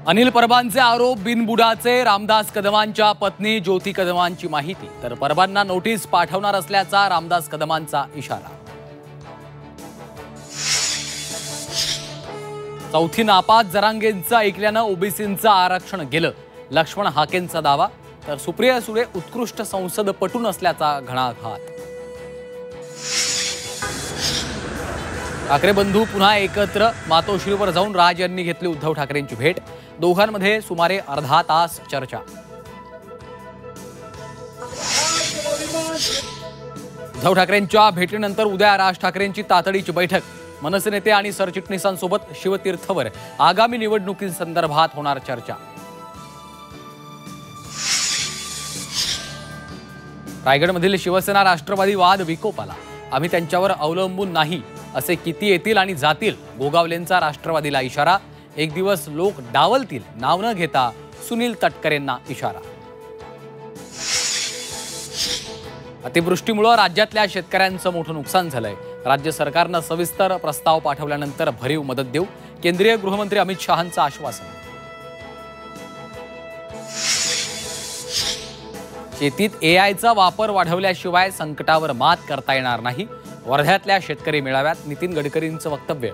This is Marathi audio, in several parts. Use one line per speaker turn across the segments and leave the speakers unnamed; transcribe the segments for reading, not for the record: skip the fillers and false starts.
अनिल परबांचे आरोप बिनबुडाचे। रामदास कदमांच्या पत्नी ज्योती कदमांची माहिती, तर परबांना नोटीस पाठवणार असल्याचा रामदास कदमांचा इशारा। चौथी नापास जरांगेंचं ऐकल्यानं ओबीसींचं आरक्षण गेलं, लक्ष्मण हाकेंचा दावा। तर सुप्रिया सुळे उत्कृष्ट संसदपटू नसल्याचा घणाघात। ठाकरे बंधू पुन्हा एकत्र। मातोश्रीवर जाऊन राज यांनी घेतली उद्धव ठाकरेंची भेट। दोघांमध्ये सुमारे अर्धा तास चर्चा। उद्धव ठाकरेंच्या भेटीनंतर उद्या राज ठाकरेंची तातडीची बैठक। मनसे नेते आणि सरचिटणीसांसोबत शिवतीर्थवर आगामी निवडणुकीसंदर्भात होणार चर्चा। रायगडमधील शिवसेना राष्ट्रवादी वाद विकोपाला। आम्ही त्यांच्यावर अवलंबून नाही, असे किती येतील आणि जातील, गोगावलेंचा राष्ट्रवादीला इशारा। एक दिवस लोक डावलतील, नाव न घेता सुनील तटकरेंना इशारा। अतिवृष्टीमुळे राज्यातल्या शेतकऱ्यांचं मोठं नुकसान झालंय। राज्य सरकारनं सविस्तर प्रस्ताव पाठवल्यानंतर भरीव मदत देऊ, केंद्रीय गृहमंत्री अमित शहांचं आश्वासन। शेतीत एआयचा वापर वाढवल्याशिवाय संकटावर मात करता येणार नाही। वर्ध्यातल्या शेतकरी मेळाव्यात नितीन गडकरींचं वक्तव्य।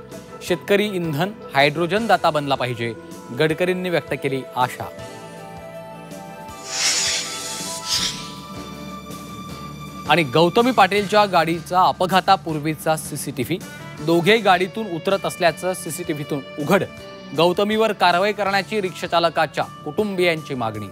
शेतकरी इंधन हायड्रोजन दाता बनला पाहिजे, गडकरींनी व्यक्त केली आशा। आणि गौतमी पाटीलच्या गाडीचा अपघातापूर्वीचा सीसीटीव्ही। दोघे गाडीतून उतरत असल्याचं सीसीटीव्हीतून उघड। गौतमीवर कारवाई करण्याची रिक्षा चालकाच्या कुटुंबियांची मागणी।